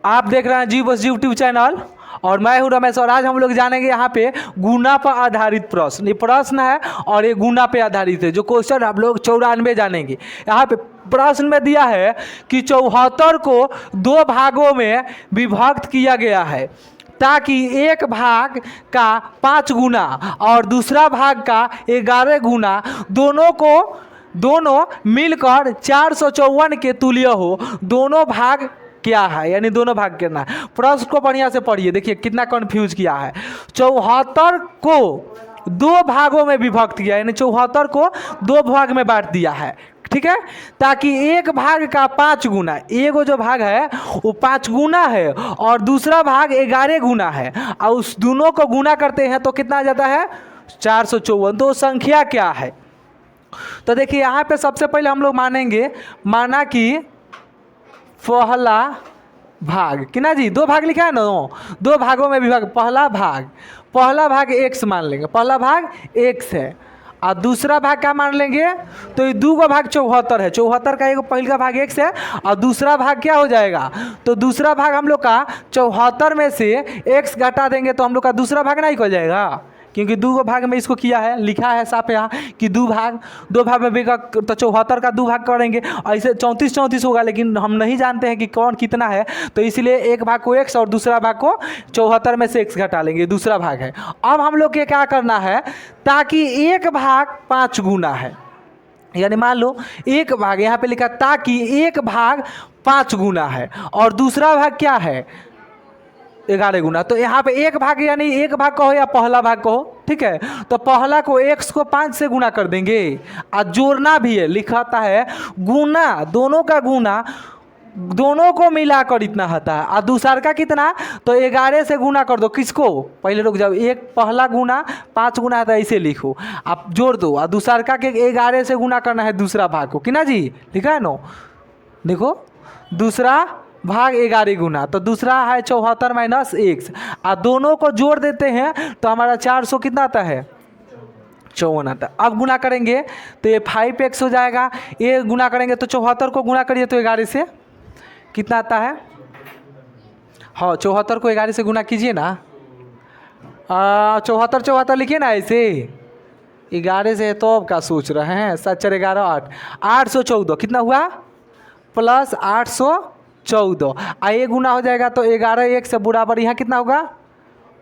आप देख रहे हैं जी बस यूट्यूब चैनल और मैं हूं रमेश और आज हम लोग जानेंगे यहाँ पे गुना पर आधारित प्रश्न। ये प्रश्न है और ये गुना पे आधारित है। जो क्वेश्चन हम लोग 94 जानेंगे। यहाँ पे प्रश्न में दिया है कि 74 को 2 भागों में विभक्त किया गया है ताकि एक भाग का 5 गुना और दूसरा भाग का 11 गुना दोनों मिलकर 454 के तुल्य हो। दोनों भाग क्या है, यानी दोनों भाग करना है। प्रश्न को बढ़िया से पढ़िए, देखिए कितना कंफ्यूज किया है। 74 को 2 भागों में विभक्त किया, यानी 74 को 2 भाग में बांट दिया है, ठीक है, ताकि एक भाग का 5 गुना, एगो जो भाग है वो 5 गुना है और दूसरा भाग 11 गुना है और उस दोनों को गुना करते हैं तो कितना आ जाता है 454। तो संख्या क्या है? तो देखिए यहाँ पे सबसे पहले हम लोग माना कि पहला भाग कि ना जी 2 भाग लिखा है ना, 2 भागों में विभाग। पहला भाग x मान लेंगे, पहला भाग x है और दूसरा भाग क्या मान लेंगे, तो ये 2 का भाग 74 है। 74 का एक पहला भाग x है और दूसरा भाग क्या हो जाएगा, तो दूसरा भाग हम लोग का 74 में से x घटा देंगे तो हम लोग का दूसरा भाग नहीं हो जाएगा, क्योंकि 2 भाग में इसको किया है, लिखा है साफ यहाँ कि 2 भाग में बिका तो 74 का 2 भाग करेंगे, ऐसे 34 होगा, लेकिन हम नहीं जानते हैं कि कौन कितना है, तो इसलिए एक भाग को x और दूसरा भाग को 74 में से x घटा लेंगे, दूसरा भाग है। अब हम लोग के क्या करना है, ताकि एक भाग 5 गुना है, यानी मान लो एक भाग यहाँ पे लिखा ताकि एक भाग 5 गुना है और दूसरा भाग क्या है 11 गुना। तो यहाँ पे एक भाग यानी एक भाग कहो या पहला भाग कहो, ठीक है, तो पहला को x को 5 से गुना कर देंगे और जोड़ना भी है, लिखाता है गुना, दोनों का गुना दोनों को मिलाकर इतना होता है और दूसरा का कितना, तो 11 से गुना कर दो। किसको, पहले रुक जाओ, एक पहला गुना 5 गुना है तो ऐसे लिखो, आप जोड़ दो और दूसरा का के 11 से गुना करना है दूसरा भाग को, कि ना जी, लिखा है नो, देखो दूसरा भाग 11 गुना, तो दूसरा है 74 माइनस x और दोनों को जोड़ देते हैं तो हमारा 400 कितना आता है 54 आता है। अब गुना करेंगे तो ये 5x हो जाएगा, ये गुना करेंगे तो 74 को गुना करिए तो 11 से कितना आता है, हाँ 74 को 11 से गुना कीजिए ना, 74 लिखिए ना ऐसे, 11 से तो अब क्या सोच रहे हैं, 7 4 11 814 कितना हुआ प्लस 814 ये गुना हो जाएगा तो 11 x से बराबर यहाँ कितना होगा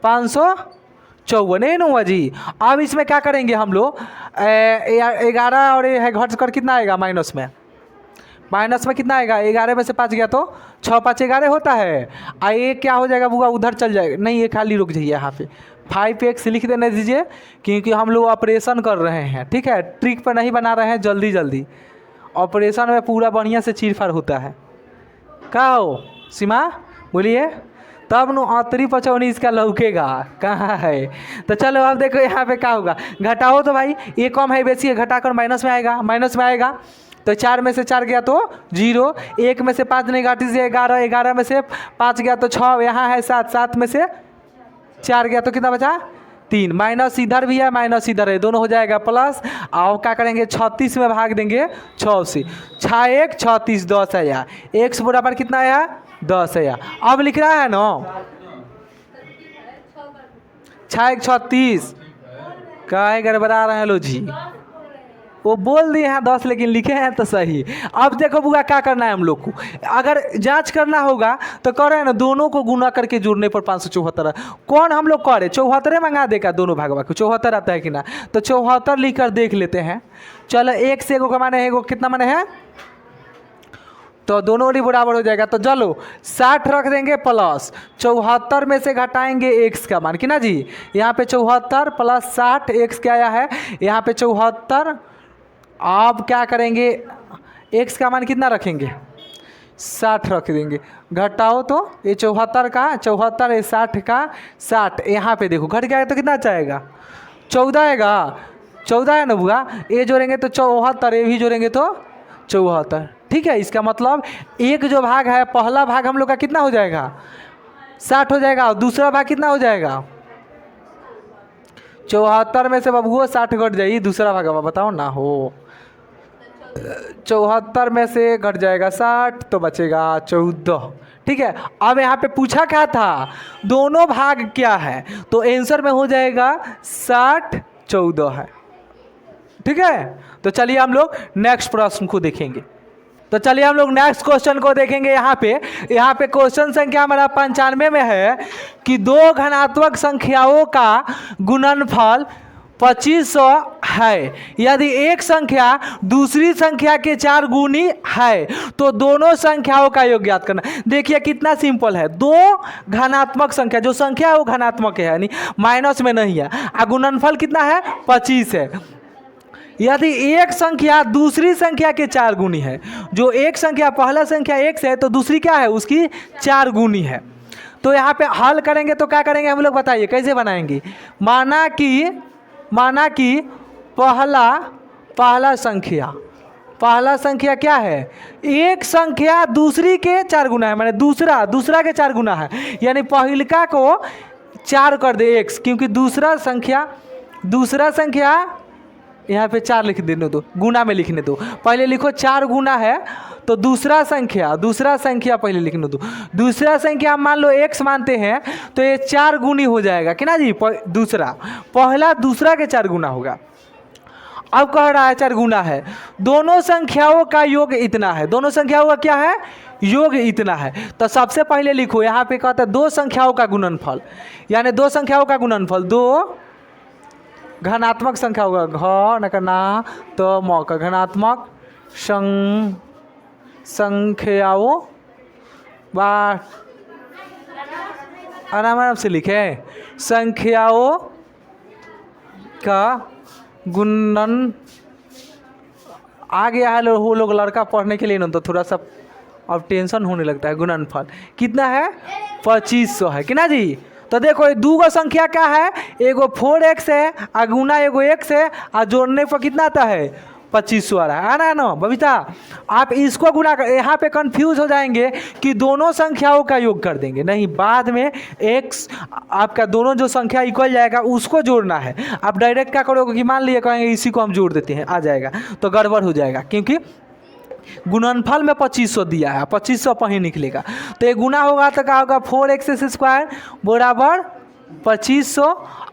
554 नहीं ना हुआ जी। अब इसमें क्या करेंगे हम लोग 11 और ये है घट कर कितना आएगा माइनस में कितना आएगा, 11 में से 5 गया तो 6 5 11 होता है। ये क्या हो जाएगा बुआ उधर चल जाएगा, नहीं ये खाली रुक जाइए, यहाँ पे 5x लिख देने दीजिए क्योंकि हम लोग ऑपरेशन कर रहे हैं, ठीक है, ट्रिक पर नहीं बना रहे हैं, जल्दी ऑपरेशन में पूरा बढ़िया से चीरफाड़ होता है। क्या हो सीमा बोलिए, तब नु अतरी पचौनी इसका लौकेगा कहाँ है। तो चलो अब देखो यहाँ पे क्या होगा, घटाओ तो भाई ये कम है बेसी है, घटाकर माइनस में आएगा तो 4 में से 4 गया तो 0, 1 में से 5 नहीं घाटी से 11, 11 में से 5 गया तो 6, यहाँ है 7, 7 में से 4 गया तो कितना बचा 3, माइनस इधर भी है माइनस इधर है, दोनों हो जाएगा प्लस। और क्या करेंगे 36 में भाग देंगे 6 से, 6 1 36 10 आया, x बराबर कितना आया 10 आया। अब लिख रहा है ना 6 1 36 काहे गड़बड़ा रहे हैं लो जी, वो बोल दिए हैं 10 लेकिन लिखे हैं तो सही। अब देखो बुआ क्या करना है हम लोग को, अगर जांच करना होगा तो कर रहे हैं ना, दोनों को गुना करके जोड़ने पर 574 कौन हम लोग करे 74 मंगा देगा, दोनों भागवा को 74 आता है कि ना, तो 74 लिख कर देख लेते हैं। चलो एक से एगो का माने है, एगो कितना माने है, तो दोनों ओरी बराबर हो जाएगा। तो चलो 60 रख देंगे प्लस 74 में से घटाएंगे x का मान, कि ना जी, यहाँ पे 74 प्लस 60 x क्या आया है यहाँ पे 74। अब क्या करेंगे x का मान कितना रखेंगे 60 रख देंगे, घटाओ तो ये 74 का 74 ये 60 का 60, यहाँ पे देखो घट गया तो कितना चाहेगा 14 आएगा, 14 है ना बुआ, ये जोड़ेंगे तो 74, ये भी जोड़ेंगे तो 74, ठीक है। इसका मतलब एक जो भाग है पहला भाग हम लोग का कितना हो जाएगा 60 हो जाएगा और दूसरा भाग कितना हो जाएगा 74 में से बबुआ 60 घट जाएगी, दूसरा भाग बताओ ना हो 74 में से घट जाएगा 60 तो बचेगा 14, ठीक है। अब यहाँ पे पूछा क्या था, दोनों भाग क्या है, तो आंसर में हो जाएगा 60 14 है। ठीक है, तो चलिए हम लोग नेक्स्ट प्रश्न को देखेंगे। तो चलिए हम लोग नेक्स्ट क्वेश्चन को देखेंगे। यहाँ पे क्वेश्चन संख्या हमारा 95 में है कि दो धनात्मक संख्याओं का गुणनफल 2500 है। यदि एक संख्या दूसरी संख्या के 4 गुनी है तो दोनों संख्याओं का योग ज्ञात करना। देखिए कितना सिंपल है, दो धनात्मक संख्या, जो संख्या है वो धनात्मक है यानी माइनस में नहीं है, और गुणनफल कितना है 25 है। यदि एक संख्या दूसरी संख्या के 4 गुनी है, जो एक संख्या पहला संख्या x है तो दूसरी क्या है उसकी 4 गुनी है। तो यहाँ पे हल करेंगे तो क्या करेंगे हम लोग, बताइए कैसे बनाएंगे। माना कि पहला संख्या क्या है, एक संख्या दूसरी के 4 गुना है, माने दूसरा के 4 गुना है, यानी पहिलका को 4 कर दे x, क्योंकि दूसरा संख्या यहाँ पे 4 लिख देने दो, गुना में लिखने दो। पहले लिखो 4 गुना है तो दूसरा संख्या पहले लिखने दो। दूसरा संख्या हम मान लो x मानते हैं तो ये 4 गुनी हो जाएगा कि ना जी, पहला दूसरा के 4 गुना होगा। अब कह रहा है 4 गुना है, दोनों संख्याओं का योग इतना है, दोनों संख्याओं का क्या है योग इतना है। तो सबसे पहले लिखो यहाँ पे कहता है दो संख्याओं का गुणनफल, यानी दो संख्याओं का गुणनफल, दो घनात्मक संख्या होगा, घ न करना तो म का घनात्मक संख्याओं आराम से लिखे, संख्याओं का गुणन। आ गया है वो लोग लड़का पढ़ने के लिए ना, तो थोड़ा सा अब टेंशन होने लगता है। गुणनफल कितना है 2500 है कि ना जी। तो देखो ये दो संख्या क्या है, एगो 4x है और गुना एगो x है, और जोड़ने पर कितना आता है 2500 आ रहा है ना बबीता। आप इसको गुना कर, यहाँ पे कंफ्यूज हो जाएंगे कि दोनों संख्याओं का योग कर देंगे, नहीं, बाद में x आपका दोनों जो संख्या इक्वल जाएगा उसको जोड़ना है। आप डायरेक्ट क्या करोगे कि मान लिए कहेंगे इसी को हम जोड़ देते हैं, आ जाएगा, तो गड़बड़ हो जाएगा, क्योंकि गुणनफल में 2500 दिया है, 2500 पर ही निकलेगा। तो ये गुना होगा तो क्या होगा 4x² बराबर 2500,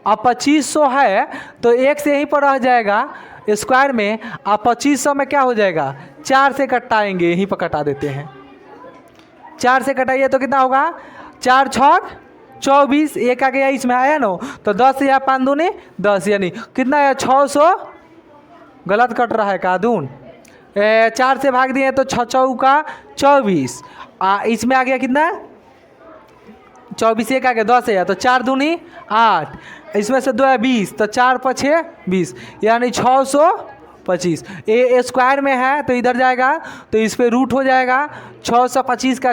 और 2500 है तो x यहीं पर रह जाएगा स्क्वायर में, और 2500 में क्या हो जाएगा 4 से कटाएंगे, यहीं पर कटा देते हैं। 4 से कटाइए तो कितना होगा 4 छक 24, एक आ गया इसमें आया ना, तो 10 या 5 दूनी 10, यानी कितना है 600, गलत कट रहा है का दून, 4 से भाग दिए तो 6 चौका 24, इसमें आ गया कितना 24, एक आ गया 10 है, तो 4 दूनी 8, इसमें से 2 है 20, तो 4 5 20, यानी 625। ए स्क्वायर में है तो इधर जाएगा तो इस पे रूट हो जाएगा 625 का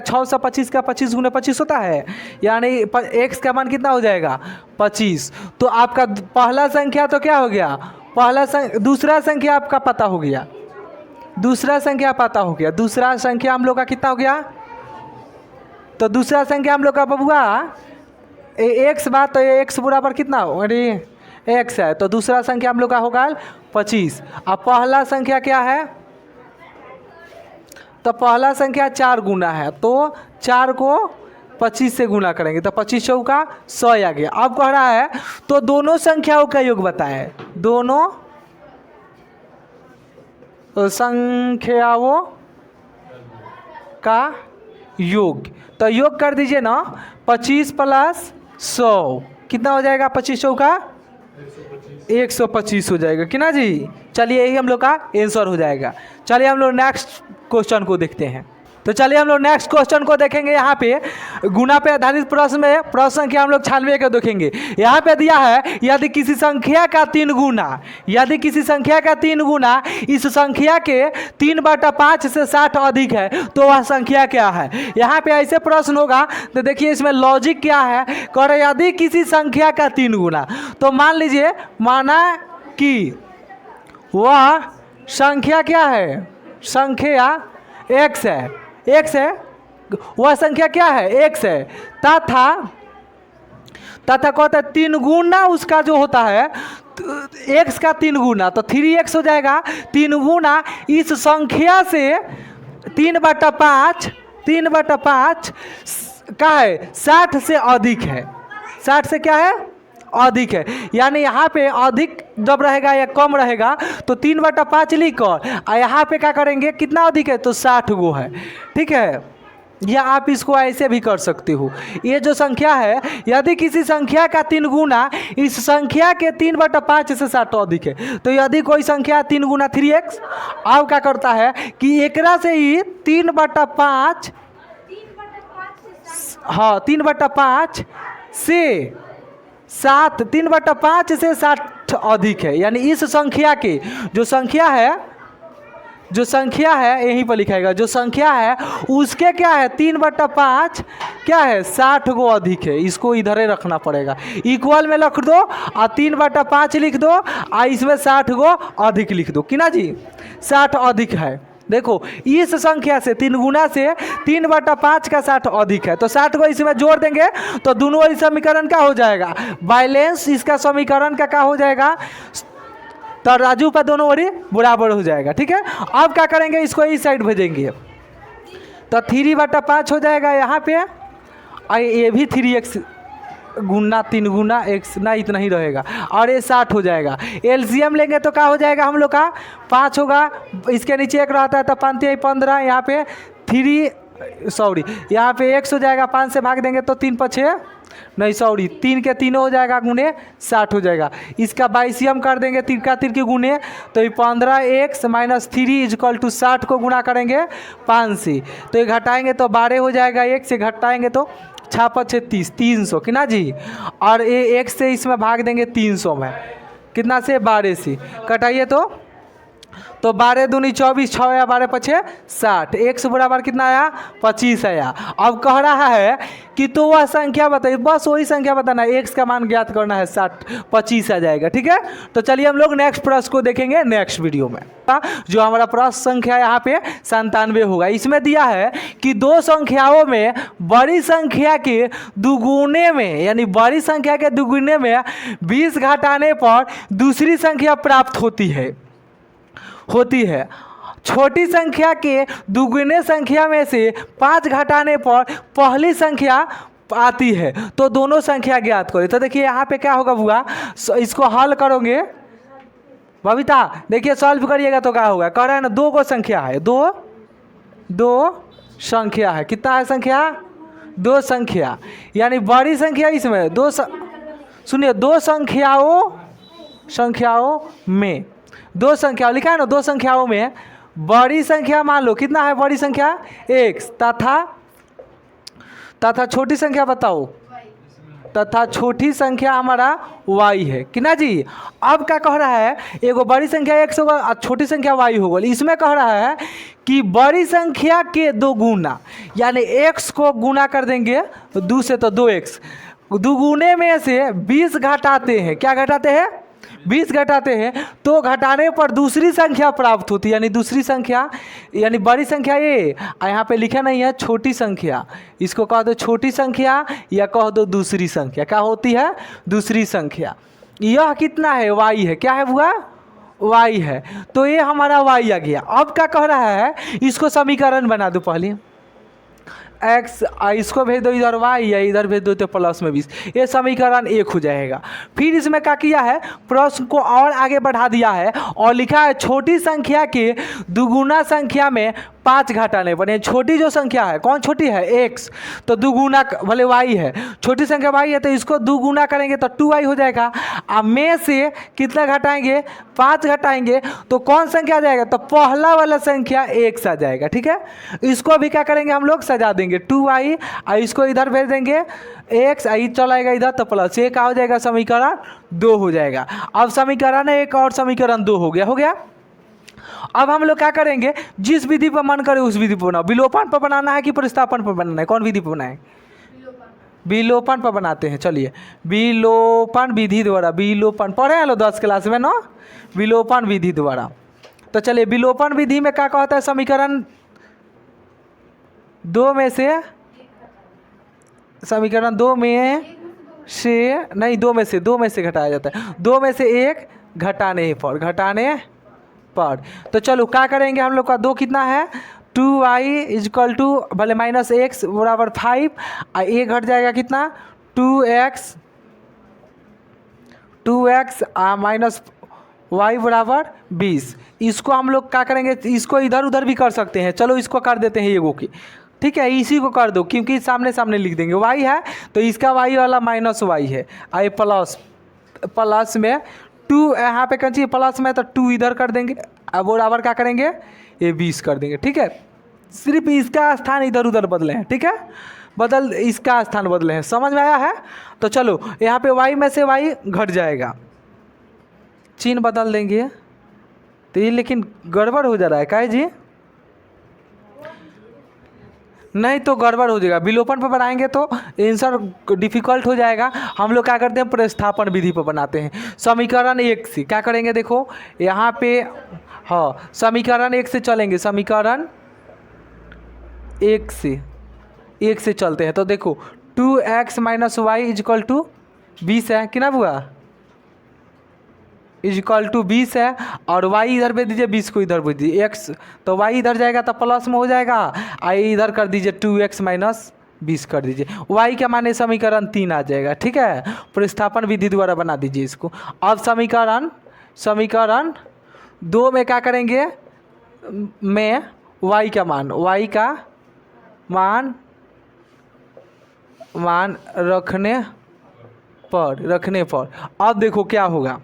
25 गुने 25 होता है, यानी x का मान कितना हो जाएगा 25। तो आपका पहला संख्या तो क्या हो गया, दूसरा संख्या आपका पता हो गया, दूसरा संख्या हम लोग का कितना हो गया, तो दूसरा संख्या हम लोग का बबुआ x बात, तो ये x बराबर कितना हो, अरे x है, तो दूसरा संख्या हम लोग का होगा 25। अब पहला संख्या क्या है, तो पहला संख्या 4 गुना है, तो 4 को 25 से गुना करेंगे तो 25 चौका 100 आ गया। अब कह रहा है तो दोनों संख्याओं का योग बताएं, दोनों संख्याओं का योग, तो योग कर दीजिए ना 25 + 100 कितना हो जाएगा, 25 चौका 125 हो जाएगा कि ना जी। चलिए यही हम लोग का आंसर हो जाएगा। चलिए हम लोग नेक्स्ट क्वेश्चन को देखते हैं। तो चलिए हम लोग नेक्स्ट क्वेश्चन को देखेंगे। यहाँ पे गुना पे आधारित प्रश्न में प्रश्न संख्या हम लोग 96 का देखेंगे। यहाँ पे दिया है यदि किसी संख्या का 3 गुना इस संख्या के 3/5 से 60 अधिक है तो वह संख्या क्या है। यहाँ पे ऐसे प्रश्न होगा तो देखिए इसमें लॉजिक क्या है, कह रहे यदि किसी संख्या का 3 गुना, तो मान लीजिए माना कि वह संख्या क्या है, संख्या x है, वह संख्या क्या है x है, तथा कहता है 3 गुना उसका जो होता है x का 3 गुना, तो 3x हो जाएगा। 3 गुना इस संख्या से 3/5 3/5 का है 60 से अधिक है, 60 से क्या है अधिक है, यानी यहाँ पे अधिक जब रहेगा या कम रहेगा तो 3/5 लिख कर यहाँ पे क्या करेंगे, कितना अधिक है तो 60 गो है, ठीक है। या आप इसको ऐसे भी कर सकते हो, ये जो संख्या है यदि किसी संख्या का 3 गुना इस संख्या के 3/5 से 60 अधिक है, तो यदि कोई संख्या 3 गुना 3x, अब क्या करता है कि एकरा से ही 3/5, हाँ 3/5 से 7, 3/5 से 60 अधिक है, यानी इस संख्या के जो संख्या है यहीं पर लिखाएगा, जो संख्या है उसके क्या है 3/5 क्या है 60 गो अधिक है, इसको इधर ही रखना पड़ेगा, इक्वल में रख दो और 3/5 लिख दो और इसमें 60 गो अधिक लिख दो कि ना जी, 60 अधिक है। देखो इस संख्या से 3 गुना से 3/5 का 60 अधिक है, तो 60 को इसमें जोड़ देंगे तो दोनों वाली समीकरण क्या हो जाएगा, बैलेंस इसका समीकरण का क्या हो जाएगा, तराजू पर दोनों ओरी बराबर हो जाएगा, ठीक है। अब क्या करेंगे, इसको इस साइड भेजेंगे तो 3/5 हो जाएगा यहाँ पे, और ये भी 3x गुना 3 गुना x ना इतना ही रहेगा, और ये 60 हो जाएगा। एलसीएम लेंगे तो क्या हो जाएगा हम लोग का 5 होगा, इसके नीचे 1 रहता है तो 5 × 15, यहाँ पे 3 सॉरी यहाँ पे x हो जाएगा, 5 से भाग देंगे तो 3 × 6 नहीं सॉरी 3 के 3 हो जाएगा गुने 60 हो जाएगा, इसका 22 कर देंगे 3 का 3 के गुने, तो ये 15x - 3 = 60 को गुना करेंगे 5 से, तो ये घटाएंगे तो 12 हो जाएगा, 1 से घटाएंगे तो 6 × 5 = 30, 300 कि ना जी, और ये 1 से इसमें भाग देंगे 300 में, कितना से 12 से कटाइए तो 12 दूनी 24, 6 या 12 × 5 = 60, x बराबर कितना आया 25 आया। अब कह रहा है कि तो वह संख्या बताइए, बस वही संख्या बताना है, x का मान ज्ञात करना है, 25 आ जाएगा, ठीक है। तो चलिए हम लोग नेक्स्ट प्रश्न को देखेंगे नेक्स्ट वीडियो में। जो हमारा प्रश्न संख्या यहाँ पे 97 होगा, इसमें दिया है कि दो संख्याओं में बड़ी संख्या के दुगुने में, यानी बड़ी संख्या के दुगुने में 20 घटाने पर दूसरी संख्या प्राप्त होती है, छोटी संख्या के दुगुने संख्या में से 5 घटाने पर पहली संख्या आती है, तो दोनों संख्या ज्ञात करें। तो देखिए यहाँ पे क्या होगा बुआ, इसको हल करोगे बबीता, देखिए सॉल्व करिएगा तो क्या होगा, कह रहा है ना 2 गो संख्या है, दो संख्या है, कितना है संख्या 2 संख्या, यानी बड़ी संख्या इसमें सुनिए 2 संख्याओं में 2 संख्या लिखा है ना, 2 संख्याओं में बड़ी संख्या मान लो कितना है, बड़ी संख्या x तथा छोटी संख्या बताओ, तथा छोटी संख्या हमारा y है कि ना जी। अब क्या कह रहा है, एगो बड़ी संख्या x होगा और छोटी संख्या y होगा, इसमें कह रहा है कि बड़ी संख्या के 2 गुना, यानी x को गुना कर देंगे 2 से तो 2x, दुगुने में से 20 घटाते हैं, क्या घटाते हैं 20 घटाते हैं, तो घटाने पर दूसरी संख्या प्राप्त होती है, यानी दूसरी संख्या यानी बड़ी संख्या ये, यहाँ पे लिखा नहीं है छोटी संख्या, इसको कह दो छोटी संख्या या कह दो दूसरी संख्या, क्या होती है दूसरी संख्या। यह कितना है y है, क्या है बुआ y है, तो ये हमारा y आ गया। अब क्या कह रहा है, इसको समीकरण बना दो पहले, x इसको भेज दो इधर y या इधर भेज दो तो प्लस में 20, ये समीकरण 1 हो जाएगा। फिर इसमें क्या किया है, प्रश्न को और आगे बढ़ा दिया है और लिखा है छोटी संख्या के दुगुना संख्या में 5 घटाने पर, छोटी जो संख्या है कौन छोटी है x, तो दुगुना भले y है, छोटी संख्या y है तो इसको दुगुना करेंगे तो 2y हो जाएगा, अब में से कितना घटाएंगे 5 घटाएंगे तो कौन संख्या आ जाएगा, तो पहला वाला संख्या x आ जाएगा, ठीक है। इसको भी क्या करेंगे हम लोग सजा देंगे 2y, और इसको इधर भेज देंगे x, आई चलाएगा इधर तो प्लस, ये क्या हो जाएगा समीकरण 2 हो जाएगा। अब समीकरण 1 और समीकरण 2 हो गया। अब हम लोग क्या करेंगे, जिस विधि पर मन करे उस विधि पर बनाओ, विलोपन पर बनाना है कि प्रतिस्थापन पर बनाना है, कौन विधि पर बनाए, विलोपन पर बनाते हैं। चलिए विलोपन विधि द्वारा, विलोपन पढ़े हैं लोग 10 क्लास में ना, विलोपन विधि द्वारा। तो चलिए विलोपन विधि में क्या कहता है, समीकरण 2 में से घटाया जाता है, 2 में से 1 घटाने पर। तो चलो क्या करेंगे हम लोग का 2 कितना है 2y इजकल टू भले माइनस एक्स बराबर 5 और ये घट जाएगा कितना 2x माइनस y बराबर 20। इसको हम लोग क्या करेंगे, इसको इधर उधर भी कर सकते हैं। चलो इसको कर देते हैं एगो की, ठीक है, इसी को कर दो क्योंकि सामने सामने लिख देंगे। y है तो इसका y वाला माइनस y है, आई प्लस में 2 यहाँ पे कौन सी प्लस में तो 2 इधर कर देंगे, अब बराबर क्या करेंगे ये 20 कर देंगे, ठीक है। सिर्फ इसका स्थान इधर उधर बदले हैं, ठीक है, इसका स्थान बदले हैं, समझ में आया है। तो चलो यहाँ पे y में से y घट जाएगा, चिन्ह बदल देंगे तो ये लेकिन गड़बड़ हो जा रहा है काहे जी, नहीं तो गड़बड़ हो जाएगा। विलोपन पर बनाएंगे तो आंसर डिफ़िकल्ट हो जाएगा। हम लोग क्या करते हैं प्रतिस्थापन विधि पर बनाते हैं। समीकरण 1 से क्या करेंगे, देखो यहाँ पे हाँ समीकरण 1 से चलेंगे, समीकरण 1 से चलते हैं। तो देखो 2x minus Y is equal to 20 है कि ना बुआ, इजकल टू 20 है और y इधर भेज दीजिए, 20 को इधर भेज दीजिए, x तो y इधर जाएगा तो प्लस में हो जाएगा, आई इधर कर दीजिए 2x माइनस 20 कर दीजिए, y के माने समीकरण 3 आ जाएगा, ठीक है। प्रतिस्थापन विधि द्वारा बना दीजिए इसको। अब समीकरण 2 में क्या करेंगे, में y का मान रखने पर अब देखो क्या होगा,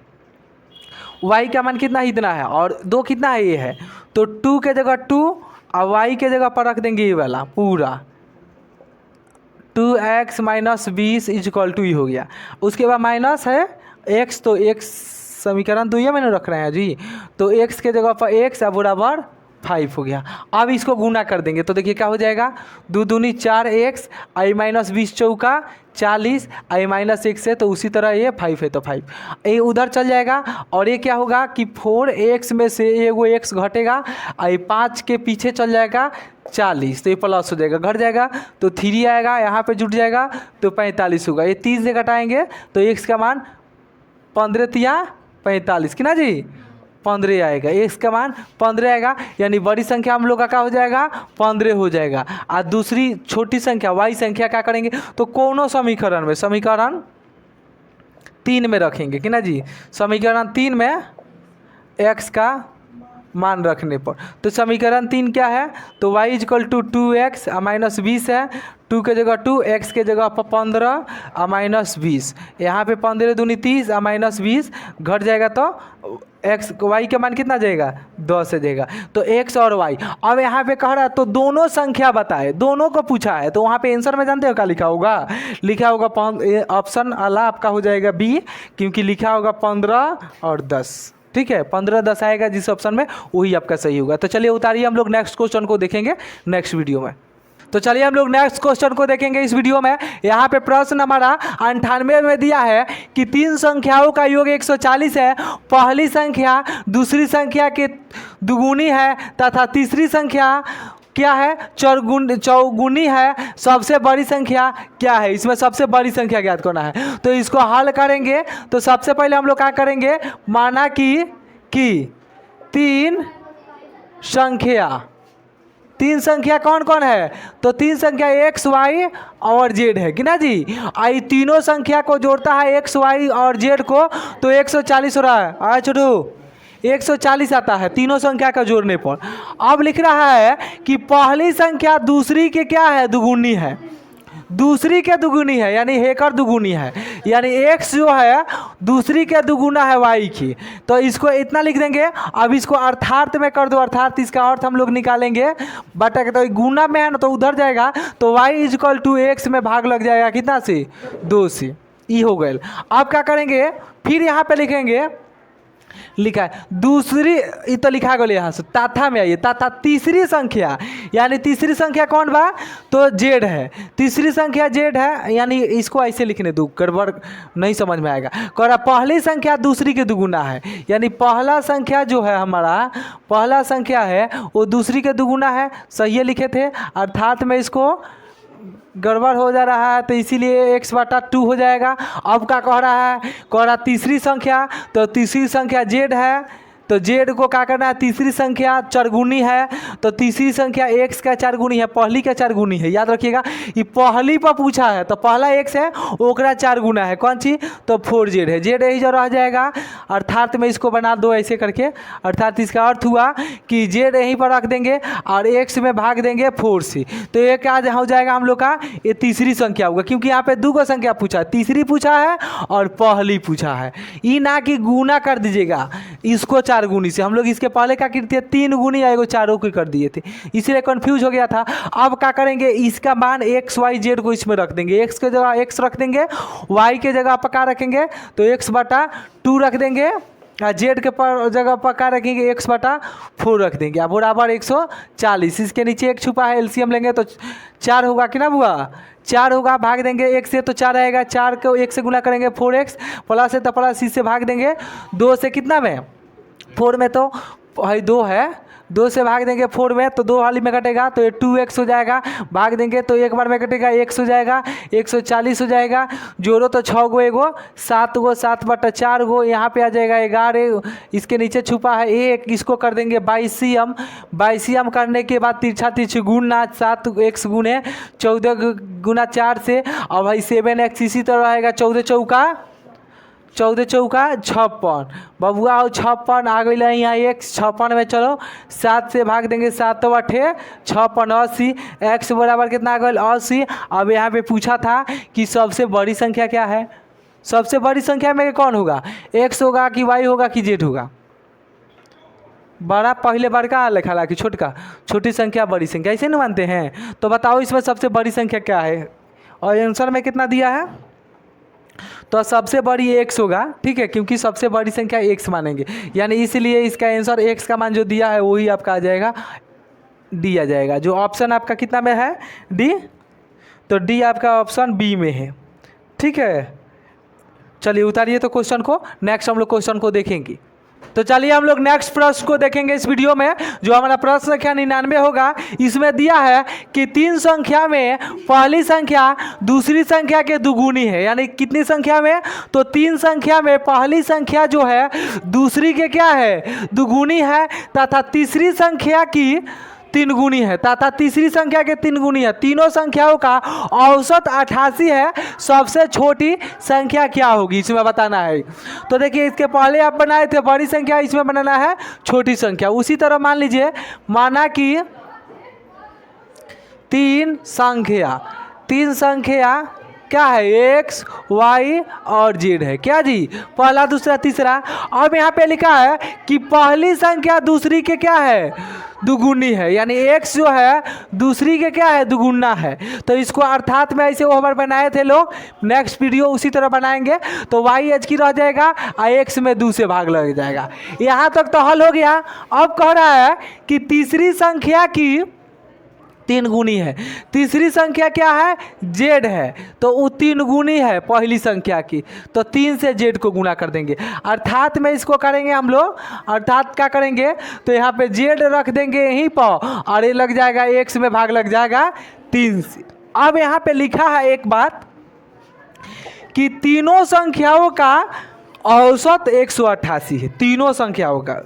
y का मान कितना इतना है और 2 कितना है ये है, तो 2 के जगह 2 और y के जगह पर रख देंगे ये वाला पूरा 2x माइनस 20 इजकल टू ही हो गया। उसके बाद माइनस है x, तो x समीकरण 2 ये मैंने रख रहे हैं जी, तो x के जगह पर x बराबर 5 हो गया। अब इसको गुना कर देंगे तो देखिए क्या हो जाएगा, 2 दूनी 4x, आई माइनस 20 चौका 40, आई माइनस 1 से तो उसी तरह ये 5 है तो 5 ये उधर चल जाएगा। और ये क्या होगा कि 4x में से एगो x घटेगा, आई 5 के पीछे चल जाएगा 40, तो ये प्लस हो जाएगा, घट जाएगा तो 3 आएगा, यहाँ पे जुट जाएगा तो 45 होगा। ये 30 से घटाएंगे तो x का मान 15 या 45 कि ना जी 15 आएगा, x का मान 15 आएगा, यानी बड़ी संख्या हम लोग का क्या हो जाएगा 15 हो जाएगा। और दूसरी छोटी संख्या y संख्या क्या करेंगे, तो कोनो समीकरण में समीकरण 3 में रखेंगे कि ना जी, समीकरण 3 में x का मान रखने पर। तो समीकरण 3 क्या है, तो y is equal to 2x minus 20 है, 2 के जगह 2, x के जगह पर 15 माइनस 20, यहाँ पे 15 दूनी 30 माइनस 20 घट जाएगा तो x y का मान कितना जाएगा 10 जाएगा। तो x और y अब यहाँ पे कह रहा है तो दोनों संख्या बताए, दोनों को पूछा है, तो वहाँ पे आंसर में जानते हो क्या लिखा होगा ऑप्शन अला आपका हो जाएगा बी, क्योंकि लिखा होगा 15 और 10, ठीक है 15-10 आएगा जिस ऑप्शन में वही आपका सही होगा। तो चलिए उतारिए, हम लोग नेक्स्ट क्वेश्चन को देखेंगे नेक्स्ट वीडियो में। तो चलिए हम लोग नेक्स्ट क्वेश्चन को देखेंगे इस वीडियो में। यहाँ पे प्रश्न हमारा 98 में दिया है कि 3 संख्याओं का योग 140 है, पहली संख्या दूसरी संख्या के दुगुनी है तथा तीसरी संख्या क्या है चौगुनी है, सबसे बड़ी संख्या क्या है, इसमें सबसे बड़ी संख्या ज्ञात करना है। तो इसको हल करेंगे तो सबसे पहले हम लोग क्या करेंगे, माना कि 3 संख्या कौन कौन है, तो 3 संख्या x y और z है कि ना जी। आई तीनों संख्या को जोड़ता है x y और z को तो 140 हो रहा है, आया छोटू 140 आता है तीनों संख्या का जोड़ने पर। अब लिख रहा है कि पहली संख्या दूसरी के क्या है दुगुनी है, दूसरी के दुगुनी है यानी हेकर दुगुनी है, यानी x जो है दूसरी के दुगुना है y की, तो इसको इतना लिख देंगे। अब इसको अर्थार्थ में कर दो, अर्थात इसका अर्थ हम लोग निकालेंगे बटा के, तो गुना में है ना तो उधर जाएगा तो y इजकल टू x में भाग लग जाएगा कितना से 2 से, ई हो गए। अब क्या करेंगे, फिर यहाँ पे लिखेंगे, लिखा है दूसरी, ये तो लिखा गया यहाँ से तथा में आइए, तथा तीसरी संख्या, यानी तीसरी संख्या कौन बा तो जेड है, तीसरी संख्या जेड है, यानी इसको ऐसे लिखने दो गड़बड़ नहीं समझ में आएगा। कह पहली संख्या दूसरी के दुगुना है, यानी पहला संख्या जो है हमारा पहला संख्या है वो दूसरी के दुगुना है, सही लिखे थे, अर्थात में इसको गड़बड़ हो जा रहा है तो इसीलिए x/2 हो जाएगा। अब क्या कह रहा है, कह रहा तीसरी संख्या, तो तीसरी संख्या z है, तो जेड को क्या करना है, तीसरी संख्या चरगुनी है तो तीसरी संख्या एक्स का चरगुनी है, पहली का चरगुनी है, याद रखिएगा। ये पहली पर पूछा है तो पहला एक्स है ओकरा 4 गुना है, कौन चीज, तो 4z है, जेड यही जो रह जाएगा। अर्थात में इसको बना दो ऐसे करके, अर्थात इसका अर्थ हुआ कि जेड यहीं पर रख देंगे और एक्स में भाग देंगे 4 से, तो ये क्या हो जाएगा हम लोग का, ये तीसरी संख्या होगा, क्योंकि यहाँ पे 2 संख्या पूछा है, तीसरी पूछा है और पहली पूछा है। ये ना कि गुना कर दीजिएगा इसको 4 गुनी से, हम लोग इसके पहले क्या करते हैं 3 गुनी या एगो 4 को कर दिए थे, इसलिए कंफ्यूज हो गया था। अब क्या करेंगे, इसका मान एक्स वाई जेड को इसमें रख देंगे, एक्स के जगह एक्स रख देंगे, वाई के जगह पर क्या रखेंगे तो x/2 रख देंगे, जेड के जगह पर क्या रखेंगे x/4 रख देंगे, अब बराबर 140। इसके नीचे एक छुपा है, एलसीएम लेंगे तो 4 होगा कि ना हुआ, 4 होगा, भाग देंगे 1 से तो 4 आएगा, 4 को 1 से गुना करेंगे 4x, प्लस है तो प्लस इस से भाग देंगे 2 से, कितना में 4 में तो भाई 2 है, 2 से भाग देंगे 4 में तो 2 हाली में कटेगा तो ये 2x हो जाएगा, भाग देंगे तो एक बार में कटेगा x हो जाएगा, 140 हो जाएगा, जोड़ो तो 6 गो एगो 7 गो, 7/4 गो, यहाँ पे आ जाएगा 11, इसके नीचे छुपा है 1, इसको कर देंगे 22m, 22m करने के बाद तिरछा तिरछी गुना 7x गुने 14 गुना 4 से, और भाई 7x इसी तरह रहेगा, 14 चौका 56 बबुआ और 56 आ गई यहाँ x, 56 में चलो 7 से भाग देंगे, 7 8 56 80, x बराबर कितना आ गया 80। अब यहाँ पे पूछा था कि सबसे बड़ी संख्या क्या है, सबसे बड़ी संख्या में कौन होगा, x होगा कि y होगा कि z होगा, बड़ा पहले बड़का लिखा ला कि छोटका, छोटी संख्या बड़ी संख्या, ऐसे नहीं मानते हैं, तो बताओ इसमें सबसे बड़ी संख्या क्या है, और आंसर में कितना दिया है, तो सबसे बड़ी x होगा, ठीक है, क्योंकि सबसे बड़ी संख्या x मानेंगे, यानी इसलिए इसका आंसर x का मान जो दिया है वही आपका आ जाएगा, डी आ जाएगा। जो ऑप्शन आपका कितना में है, डी, तो डी आपका ऑप्शन बी में है, ठीक है। चलिए उतारिए तो क्वेश्चन को, नेक्स्ट हम लोग क्वेश्चन को देखेंगे। तो चलिए हम लोग नेक्स्ट प्रश्न को देखेंगे इस वीडियो में, जो हमारा प्रश्न संख्या 99 होगा। इसमें दिया है कि 3 संख्या में पहली संख्या दूसरी संख्या के दुगुनी है, यानी कितनी संख्या में, तो 3 संख्या में पहली संख्या जो है दूसरी के क्या है, दुगुनी है, तथा तीसरी संख्या की 3 गुनी है, तथा तीसरी संख्या के 3 गुनी है। तीनों संख्याओं का औसत 88 है, सबसे छोटी संख्या क्या होगी इसमें बताना है। तो देखिए इसके पहले आप बनाए थे बड़ी संख्या, इसमें बनाना है छोटी संख्या। उसी तरह मान लीजिए, माना कि 3 संख्या क्या है, x y और z है, क्या जी, पहला दूसरा तीसरा। अब यहाँ पे लिखा है कि पहली संख्या दूसरी के क्या है, दुगुनी है, यानी x जो है दूसरी के क्या है, दुगुना है। तो इसको अर्थात में ऐसे ओवर बनाए थे लोग, नेक्स्ट वीडियो उसी तरह बनाएंगे, तो y h की रह जाएगा और x में 2 से भाग लग जाएगा। यहाँ तक तो हल हो गया। अब कह रहा है कि तीसरी संख्या की 3 गुनी है, तीसरी संख्या क्या है, जेड है, तो वो 3 गुनी है पहली संख्या की, तो 3 से जेड को गुना कर देंगे। अर्थात में इसको करेंगे हम लोग, अर्थात क्या करेंगे, तो यहाँ पे जेड रख देंगे यहीं पर, और ये लग जाएगा x में भाग लग जाएगा 3 से। अब यहाँ पे लिखा है एक बात कि तीनों संख्याओं का औसत 188 है, तीनों संख्याओं का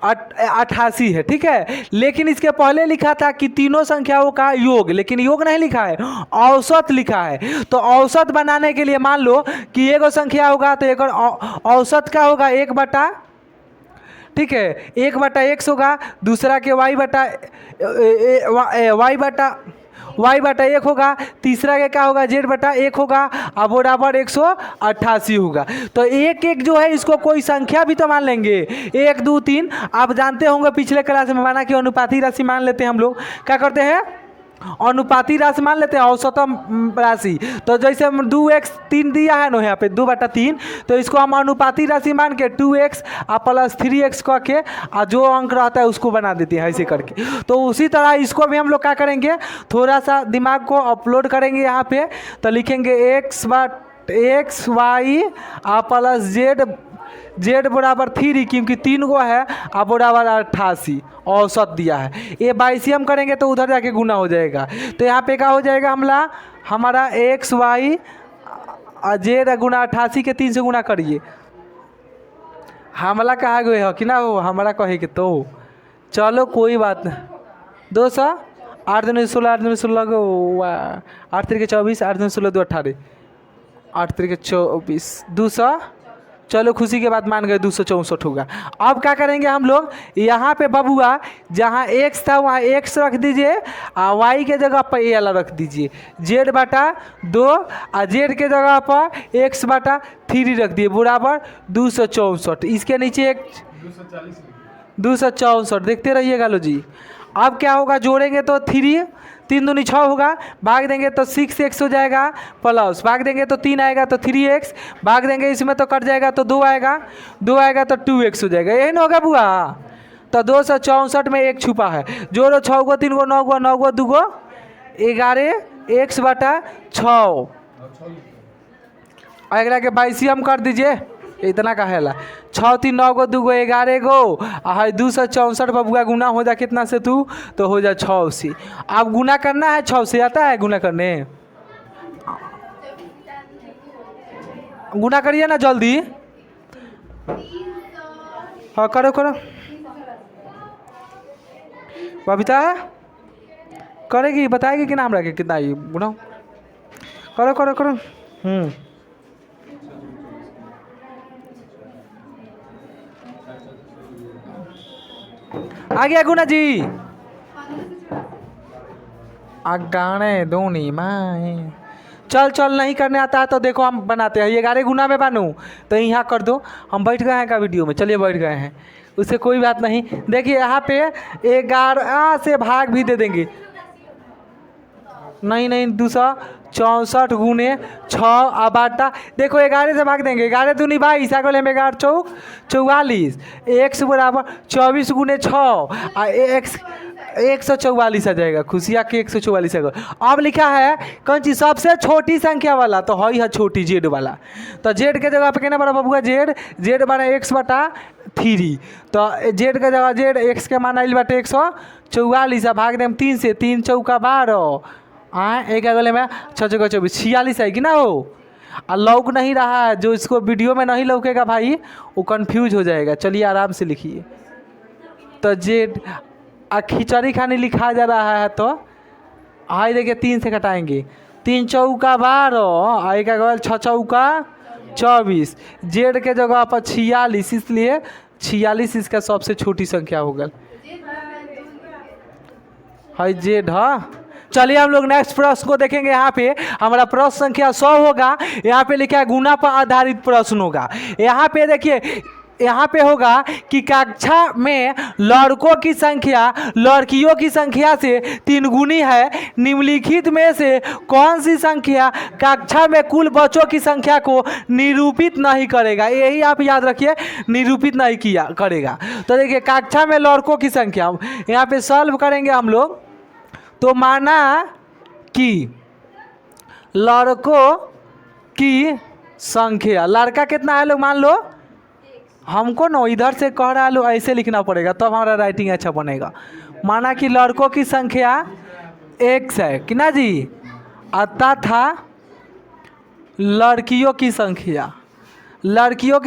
88 है, ठीक है। लेकिन इसके पहले लिखा था कि तीनों संख्याओं का योग, लेकिन योग नहीं लिखा है, औसत लिखा है। तो औसत बनाने के लिए मान लो कि एगो संख्या होगा तो एक औसत का होगा 1/, ठीक है, 1/x होगा, दूसरा के y/1 होगा, तीसरा के क्या होगा, z/1 होगा, अब बराबर 188 होगा। तो एक एक जो है इसको कोई संख्या भी तो मान लेंगे, 1 2 3। आप जानते होंगे पिछले क्लास में माना कि अनुपाती राशि मान लेते हैं हम लोग, क्या करते हैं, अनुपाती राशि मान लेते हैं, औसतम राशि। तो जैसे हम 2x 3 दिया है ना यहाँ पे 2/3, तो इसको हम अनुपाती राशि मान के 2x प्लस 3x कह के जो अंक रहता है उसको बना देते हैं ऐसे करके। तो उसी तरह इसको भी हम लोग क्या करेंगे, थोड़ा सा दिमाग को अपलोड करेंगे यहाँ पे, तो लिखेंगे x y प्लस z बराबर 3, क्योंकि 3 गो है, अब बराबर 88 औसत दिया है। ये 22 हम करेंगे तो उधर जाके गुना हो जाएगा, तो यहाँ पे क्या हो जाएगा हमारा x y z गुना 88 के 3 से गुना करिए, हमला कहा गए हो कि ना हो हमारा कहे के तो चलो कोई बात नहीं। 200 8 दूनी 16 8 दूनी 16 को 8 3 के 24 8 दूनी 16 2 18 8 3 के 24 200। चलो खुशी के बाद मान गए 264 होगा। अब क्या करेंगे हम लोग यहाँ पे बबुआ जहाँ x था वहाँ x रख दीजिए और y के जगह पर a वाला रख दीजिए z बटा 2 और z के जगह पर x बटा 3 रख दिए बराबर 264। इसके नीचे एक 264 देखते रहिएगा लो जी। अब क्या होगा जोड़ेंगे तो 3 3 दूनी 6 होगा, भाग देंगे तो 6x हो जाएगा, प्लस भाग देंगे तो 3 आएगा तो 3x, भाग देंगे इसमें तो कट जाएगा तो 2 आएगा, 2 आएगा तो 2x हो जाएगा। यही ना होगा बुआ। तो 264 में एक छुपा है। जोड़ो 6 को 3 को 9 को 9 को 2 को 11 x बटा 6 अगला के 22 हम कर दीजिए। इतना का है ला 6 3 9 को 2 को 11 को है 264 बबुआ गुना हो जा कितना से तू तो हो जा 6 से। अब गुना करना है 6 से आता है गुना करने, गुना करिए ना जल्दी। हाँ करो करो बबीता करेगी बताएगी कि नाम रखे कितना ये गुना करो करो करो। आ गया गुना जी। गाने धोनी माए चल चल नहीं करने आता है तो देखो हम बनाते हैं। 11 गुना में बनूँ तो यहाँ कर दो। हम बैठ गए हैं का वीडियो में, चलिए बैठ गए हैं, उससे कोई बात नहीं। देखिए यहाँ पे 11 से भाग भी दे देंगे। नहीं नहीं 264 गुने 6 आबाटा देखो 11 से भाग देंगे। 11 दूनी 22 आगे में 11 चौक 44 x बराबर 24 गुने 6 x 144 आ जाएगा। खुशिया के 144 आएगा। अब लिखा है कौन चीज सबसे छोटी संख्या वाला तो है छोटी जेड वाला। तो जेड के जगह पे कहना बड़ा बबुआ जेड जेड बड़ा x बटा 3 तो जेड के जगह जेड x के मान आइल बाटे 144 भाग देम 3 से 3 चौका 12 एक अगले में 6 चौका 24 46 है कि ना हो। और लौक नहीं रहा है जो इसको वीडियो में नहीं लौकेगा भाई वो कंफ्यूज हो जाएगा। चलिए आराम से लिखिए। तो जेड खिचड़ी खाने लिखा जा रहा है तो हाई देखिए 3 से घटाएंगे 3 चौका 12 एक अगल 6 चौका 24 जेड के जगह पर 46 इसलिए 46 इसका सबसे छोटी संख्या होगा हाई जेड। हाँ चलिए हम लोग नेक्स्ट प्रश्न को देखेंगे। यहाँ पे हमारा प्रश्न संख्या 100 होगा। यहाँ पे लिखा है गुना पर आधारित प्रश्न होगा। यहाँ पे देखिए यहाँ पे होगा कि कक्षा में लड़कों की संख्या लड़कियों की संख्या से 3 गुनी है। निम्नलिखित में से कौन सी संख्या कक्षा में कुल बच्चों की संख्या को निरूपित नहीं करेगा। यही आप याद रखिए निरूपित नहीं किया करेगा। तो देखिए कक्षा में लड़कों की संख्या यहाँ पे सॉल्व करेंगे हम लोग। तो माना कि लड़कों की संख्या लड़का कितना है लोग मान लो हमको ना इधर से कह रहा लो ऐसे लिखना पड़ेगा तब हमारा राइटिंग अच्छा बनेगा। माना कि लड़कों की संख्या x है कि ना जी तथा लड़कियों की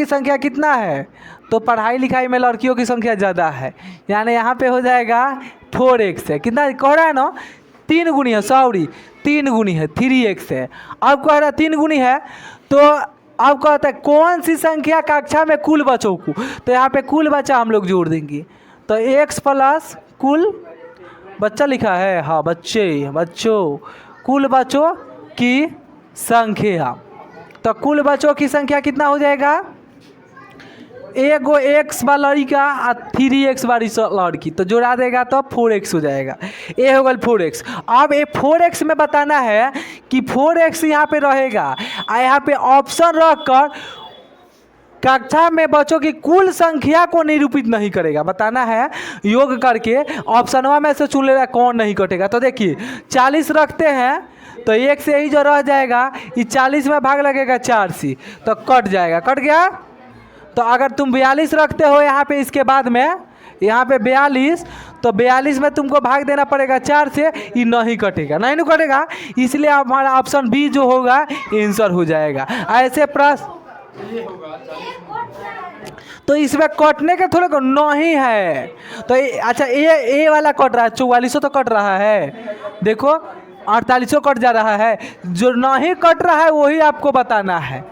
संख्या कितना है तो पढ़ाई लिखाई में लड़कियों की संख्या ज़्यादा है यानी यहाँ पे हो जाएगा 4x है। कितना कह रहा है ना 3 गुनी है 3 गुनी है 3x है। अब कह रहा है 3 गुनी है तो अब कहता है कौन सी संख्या कक्षा में कुल बच्चों को तो यहाँ पे कुल बच्चा हम लोग जोड़ देंगे। तो x प्लस कुल बच्चा लिखा है हाँ बच्चों कुल बच्चों की संख्या। तो कुल बच्चों की संख्या कितना हो जाएगा एगो x बा लड़का और 3x वाली लड़की तो जोड़ा देगा तो 4x हो जाएगा। ये हो गया 4x। अब ये 4x में बताना है कि 4x यहाँ पे रहेगा और यहाँ पे ऑप्शन रखकर कक्षा में बच्चों की कुल संख्या को निरूपित नहीं करेगा। बताना है योग करके ऑप्शनवा में से चुन लेगा कौन नहीं कटेगा। तो देखिए 40 रखते हैं तो एक से ही जो रह जाएगा ये 40 में भाग लगेगा 4 से तो कट जाएगा कट गया। तो अगर तुम 42 रखते हो यहाँ पे इसके बाद में यहाँ पे 42 तो 42 में तुमको भाग देना पड़ेगा 4 से ये नहीं कटेगा नहीं कटेगा इसलिए हमारा ऑप्शन बी जो होगा आंसर हो जाएगा। ऐसे प्रश्न तो इसमें कटने का थोड़ा नहीं है। तो अच्छा ए वाला कट रहा है, 4400 तो कट रहा है, देखो 4800 कट जा रहा है। जो नहीं कट रहा है वही आपको बताना है,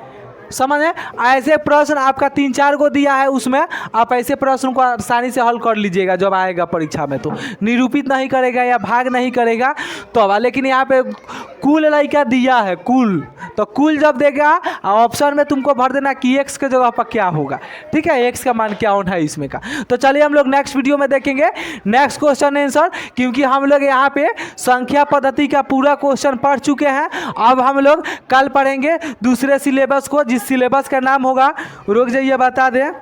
समझ में। ऐसे प्रश्न आपका 3-4 को दिया है, उसमें आप ऐसे प्रश्न को आसानी से हल कर लीजिएगा जब आएगा परीक्षा में। तो निरूपित नहीं करेगा या भाग नहीं करेगा तो अब, लेकिन यहाँ पे कुल लड़का दिया है, कुल, तो कुल जब देगा ऑप्शन में तुमको भर देना कि एक्स के जगह पर क्या होगा, ठीक है, एक्स का मान क्या होना है इसमें का। तो चलिए हम लोग नेक्स्ट वीडियो में देखेंगे नेक्स्ट क्वेश्चन आंसर, क्योंकि हम लोग यहाँ पे संख्या पद्धति का पूरा क्वेश्चन पढ़ चुके हैं। अब हम लोग कल पढ़ेंगे दूसरे सिलेबस को, जिस सिलेबस का नाम होगा, रुक जाइए बता दें,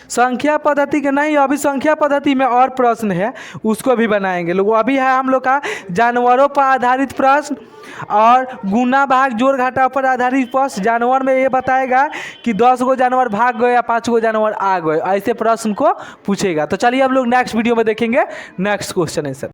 संख्या पद्धति के नहीं, अभी संख्या पद्धति में और प्रश्न है, उसको भी बनाएंगे लोग। अभी है हम लोग का जानवरों पर आधारित प्रश्न और गुना भाग जोड़ घटाव पर आधारित प्रश्न। जानवर में ये बताएगा कि 10 गो जानवर भाग गए या 5 गो जानवर आ गए, ऐसे प्रश्न को पूछेगा। तो चलिए हम लोग नेक्स्ट वीडियो में देखेंगे नेक्स्ट क्वेश्चन आंसर।